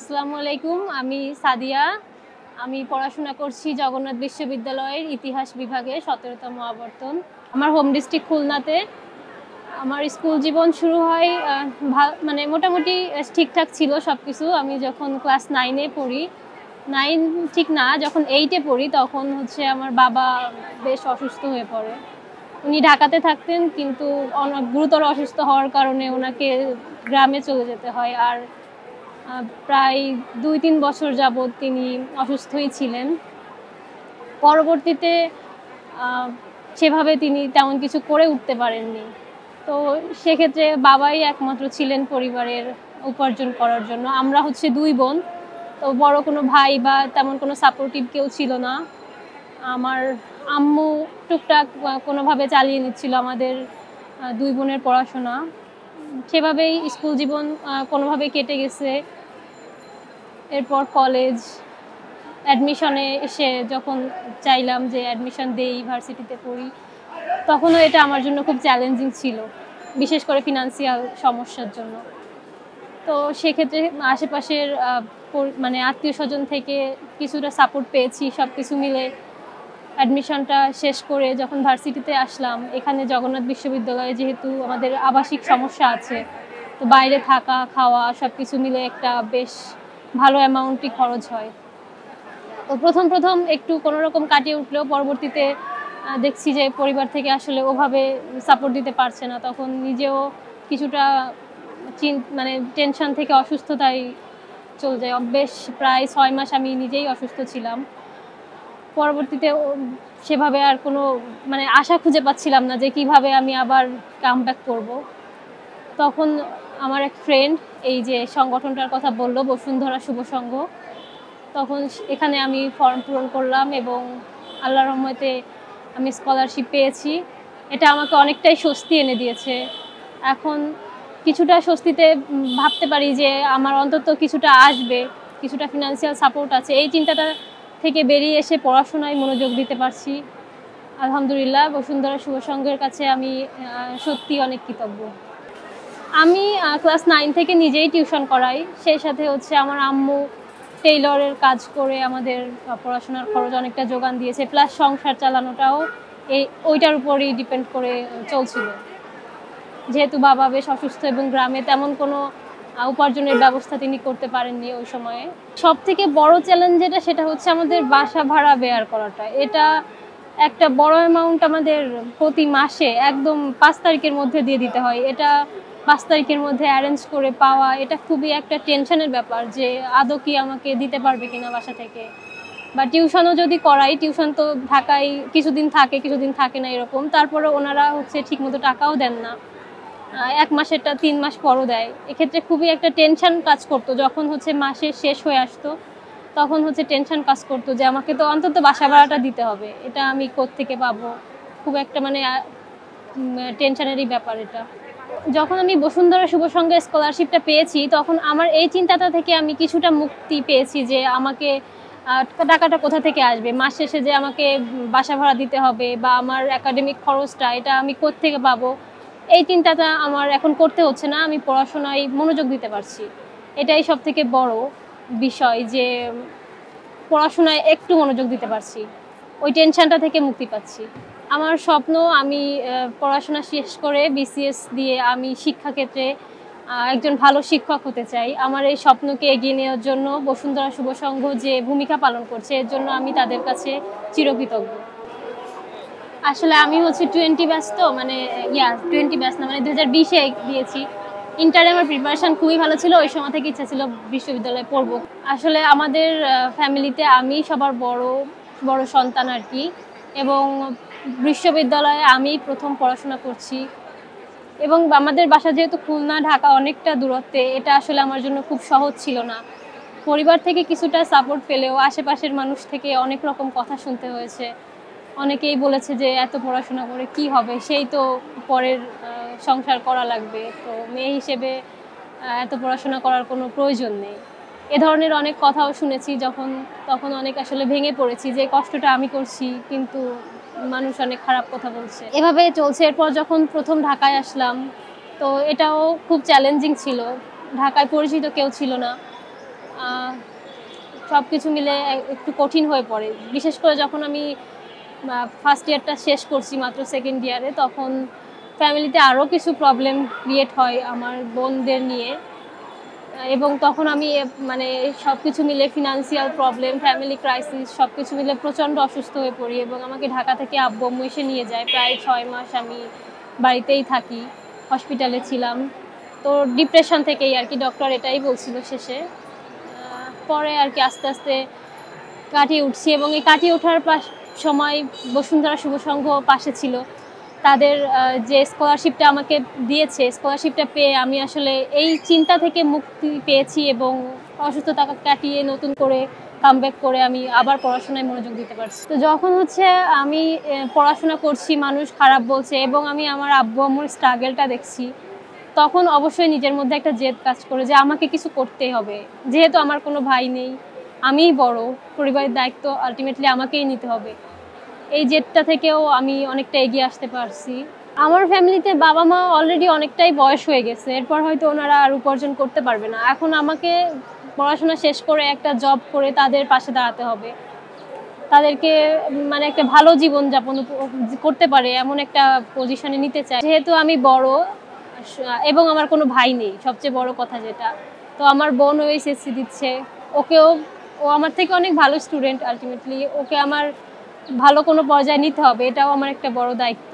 আসসালামু আলাইকুম। আমি সাদিয়া। আমি পড়াশোনা করছি জগন্নাথ বিশ্ববিদ্যালয়ের ইতিহাস বিভাগে ১৭তম আবর্তন। আমার হোম ডিস্ট্রিক্ট খুলনাতে। আমার স্কুল জীবন শুরু হয় মানে মোটামুটি ঠিকঠাক ছিল সবকিছু। আমি যখন ক্লাস 9 এ পড়ি, 9 ঠিক না, যখন 8 এ পড়ি তখন হচ্ছে আমার বাবা বেশ অসুস্থ হয়ে পড়ে। উনি ঢাকাতে থাকতেন, কিন্তু অনেক গুরুতর অসুস্থ হওয়ার কারণে ওনাকে গ্রামে চলে যেতে হয়। আর প্রায় ২-৩ বছর যাবৎ তিনি অসুস্থই ছিলেন। পরবর্তীতে সেভাবে তিনি তেমন কিছু করে উঠতে পারেননি। তো সেক্ষেত্রে বাবাই একমাত্র ছিলেন পরিবারের উপার্জন করার জন্য। আমরা হচ্ছে ২ বোন। তো বড় কোনো ভাই বা তেমন কোনো সাপোর্টিভ কেউ ছিল না। আমার আম্মু টুকটাক কোনোভাবে চালিয়ে নিচ্ছিল আমাদের ২ বোনের পড়াশোনা। সেভাবেই স্কুল জীবন কোনোভাবে কেটে গেছে। এরপর কলেজ অ্যাডমিশনে এসে যখন চাইলাম যে অ্যাডমিশন দেই, ভার্সিটিতে পড়ি, তখনও এটা আমার জন্য খুব চ্যালেঞ্জিং ছিল, বিশেষ করে ফিনান্সিয়াল সমস্যার জন্য। তো সেক্ষেত্রে আশেপাশের মানে আত্মীয়স্বজন থেকে কিছুটা সাপোর্ট পেয়েছি। সব কিছু মিলে অ্যাডমিশনটা শেষ করে যখন ভার্সিটিতে আসলাম, এখানে জগন্নাথ বিশ্ববিদ্যালয়ে যেহেতু আমাদের আবাসিক সমস্যা আছে, তো বাইরে থাকা খাওয়া সব কিছু মিলে একটা বেশ ভালো অ্যামাউন্টই খরচ হয়। তো প্রথম একটু কোনোরকম কাটিয়ে উঠলেও পরবর্তীতে দেখছি যে পরিবার থেকে আসলে ওভাবে সাপোর্ট দিতে পারছে না। তখন নিজেও কিছুটা মানে টেনশন থেকে অসুস্থতায় চলে যায়। বেশ প্রায় ৬ মাস আমি নিজেই অসুস্থ ছিলাম। পরবর্তীতে সেভাবে আর কোনো মানে আশা খুঁজে পাচ্ছিলাম না যে কিভাবে আমি আবার কামব্যাক করব। তখন আমার এক ফ্রেন্ড এই যে সংগঠনটার কথা বলল, বসুন্ধরা শুভ সংঘ, তখন এখানে আমি ফর্ম পূরণ করলাম এবং আল্লাহর রহমতে আমি স্কলারশিপ পেয়েছি। এটা আমাকে অনেকটাই স্বস্তি এনে দিয়েছে। এখন কিছুটা স্বস্তিতে ভাবতে পারি যে আমার অন্তত কিছুটা আসবে, কিছুটা ফিনান্সিয়াল সাপোর্ট আছে। এই চিন্তাটা থেকে বেরিয়ে এসে পড়াশোনায় মনোযোগ দিতে পারছি। আলহামদুলিল্লাহ, বসুন্ধরা শুভ সংঘের কাছে আমি সত্যি অনেক কৃতজ্ঞ। আমি ক্লাস 9 থেকে নিজেই টিউশন করাই। সেই সাথে হচ্ছে আমার আম্মু টেইলরের কাজ করে আমাদের পড়াশোনার খরচ অনেকটা যোগান দিয়েছে, প্লাস সংসার চালানোটাও ওইটার উপরই ডিপেন্ড করে চলছিল। যেহেতু বাবা বেশ অসুস্থ এবং গ্রামে তেমন কোনো উপার্জনের ব্যবস্থা তিনি করতে পারেননি ওই সময়ে। সবথেকে বড় চ্যালেঞ্জ সেটা হচ্ছে আমাদের বাসা ভাড়া বেয়ার করাটা। এটা একটা বড় অ্যামাউন্ট আমাদের প্রতি মাসে একদম ৫ তারিখের মধ্যে দিয়ে দিতে হয়। এটা ৫ তারিখের মধ্যে অ্যারেঞ্জ করে পাওয়া, এটা খুবই একটা টেনশনের ব্যাপার যে আদৌ কি আমাকে দিতে পারবে কিনা বাসা থেকে। বা টিউশনও যদি করাই, টিউশন তো ঢাকায় কিছুদিন থাকে কিছুদিন থাকে না এরকম। তারপরে ওনারা হচ্ছে ঠিকমতো টাকাও দেন না। ১ মাসেরটা ৩ মাস পরও দেয়। এক্ষেত্রে খুবই একটা টেনশন কাজ করতো। যখন হচ্ছে মাসের শেষ হয়ে আসতো, তখন হচ্ছে টেনশন কাজ করতো যে আমাকে তো অন্তত বাসা ভাড়াটা দিতে হবে। এটা আমি কোত্থেকে পাবো? খুব একটা মানে টেনশনেরই ব্যাপার এটা। যখন আমি বসুন্ধরা শুভ সংঘে স্কলারশিপটা পেয়েছি, তখন আমার এই চিন্তাটা থেকে আমি কিছুটা মুক্তি পেয়েছি যে আমাকে টাকাটা কোথা থেকে আসবে, মাস শেষে যে আমাকে বাসা ভাড়া দিতে হবে বা আমার একাডেমিক খরচটা এটা আমি কোত্থেকে পাবো, এই চিন্তাটা আমার এখন করতে হচ্ছে না। আমি পড়াশোনায় মনোযোগ দিতে পারছি। এটাই সবথেকে বড় বিষয় যে পড়াশোনায় একটু মনোযোগ দিতে পারছি, ওই টেনশনটা থেকে মুক্তি পাচ্ছি। আমার স্বপ্ন, আমি পড়াশোনা শেষ করে বিসিএস দিয়ে আমি শিক্ষাক্ষেত্রে একজন ভালো শিক্ষক হতে চাই। আমার এই স্বপ্নকে এগিয়ে নেওয়ার জন্য বসুন্ধরা শুভ সংঘ যে ভূমিকা পালন করছে, এর জন্য আমি তাদের কাছে চিরকৃতজ্ঞ। আসলে আমি হচ্ছে 20 ব্যাচ, তো মানে 20 ব্যাচ না, মানে 2020-এ দিয়েছি। ইন্টারে আমার প্রিপারেশন খুবই ভালো ছিল। ওই সময় থেকে ইচ্ছা ছিল বিশ্ববিদ্যালয়ে পড়বো। আসলে আমাদের ফ্যামিলিতে আমি সবার বড় সন্তান আর কি, এবং বিশ্ববিদ্যালয়ে আমি প্রথম পড়াশোনা করছি। এবং আমাদের বাসা যেহেতু খুলনা ঢাকা অনেকটা দূরত্বে, এটা আসলে আমার জন্য খুব সহজ ছিল না। পরিবার থেকে কিছুটা সাপোর্ট পেলেও আশেপাশের মানুষ থেকে অনেক রকম কথা শুনতে হয়েছে। অনেকেই বলেছে যে এত পড়াশোনা করে কি হবে, সেই তো পরের সংসার করা লাগবে, তো মেয়ে হিসেবে এত পড়াশোনা করার কোনো প্রয়োজন নেই। এ ধরনের অনেক কথাও শুনেছি। তখন অনেক আসলে ভেঙে পড়েছি যে কষ্টটা আমি করছি, কিন্তু মানুষ অনেক খারাপ কথা বলছে। এভাবে চলছে। এরপর যখন প্রথম ঢাকায় আসলাম, তো এটাও খুব চ্যালেঞ্জিং ছিল। ঢাকায় পরিচিত কেউ ছিল না। সব কিছু মিলে একটু কঠিন হয়ে পড়ে। বিশেষ করে যখন আমি ফার্স্ট ইয়ারটা শেষ করছি মাত্র সেকেন্ড ইয়ারে, তখন ফ্যামিলিতে আরও কিছু প্রবলেম ক্রিয়েট হয় আমার বোনদের নিয়ে। এবং তখন আমি মানে সব কিছু মিলে ফিনান্সিয়াল প্রবলেম, ফ্যামিলি ক্রাইসিস সব কিছু মিলে প্রচণ্ড অসুস্থ হয়ে পড়ি এবং আমাকে ঢাকা থেকে আব্বু আম্মু এসে নিয়ে যায়। প্রায় 6 মাস আমি বাড়িতেই থাকি, হসপিটালে ছিলাম। তো ডিপ্রেশন থেকেই আর কি, ডক্টর এটাই বলছিল শেষে। পরে আর কি আস্তে আস্তে কাটিয়ে উঠছি এবং এই কাটিয়ে ওঠার সময় বসুন্ধরা শুভ সংঘ পাশে ছিল। তাদের যে স্কলারশিপটা আমাকে দিয়েছে, স্কলারশিপটা পেয়ে আমি আসলে এই চিন্তা থেকে মুক্তি পেয়েছি এবং অসুস্থতা কাটিয়ে নতুন করে কামব্যাক করে আমি আবার পড়াশোনায় মনোযোগ দিতে পারছি। তো যখন হচ্ছে আমি পড়াশোনা করছি, মানুষ খারাপ বলছে এবং আমি আমার আব্বু আম্মুর স্ট্রাগলটা দেখছি, তখন অবশ্যই নিজের মধ্যে একটা জেদ কাজ করে যে আমাকে কিছু করতেই হবে। যেহেতু আমার কোনো ভাই নেই, আমিই বড়, পরিবারের দায়িত্ব আলটিমেটলি আমাকেই নিতে হবে। এই জেদটা থেকেও আমি অনেকটা এগিয়ে আসতে পারছি। আমার ফ্যামিলিতে বাবা মা অলরেডি অনেকটাই বয়স হয়ে গেছে, এরপর হয়তো ওনারা আর উপার্জন করতে পারবে না। এখন আমাকে পড়াশোনা শেষ করে একটা জব করে তাদের পাশে দাঁড়াতে হবে, তাদেরকে মানে একটা ভালো জীবনযাপন করতে পারে এমন একটা পজিশনে নিতে চাই। যেহেতু আমি বড় এবং আমার কোনো ভাই নেই, সবচেয়ে বড় কথা যেটা, তো আমার বোনও এসএসসি দিচ্ছে, ও আমার থেকে অনেক ভালো স্টুডেন্ট। আলটিমেটলি ওকে আমার ভালো কোনো পর্যায়ে নিতে হবে, এটাও আমার একটা বড় দায়িত্ব।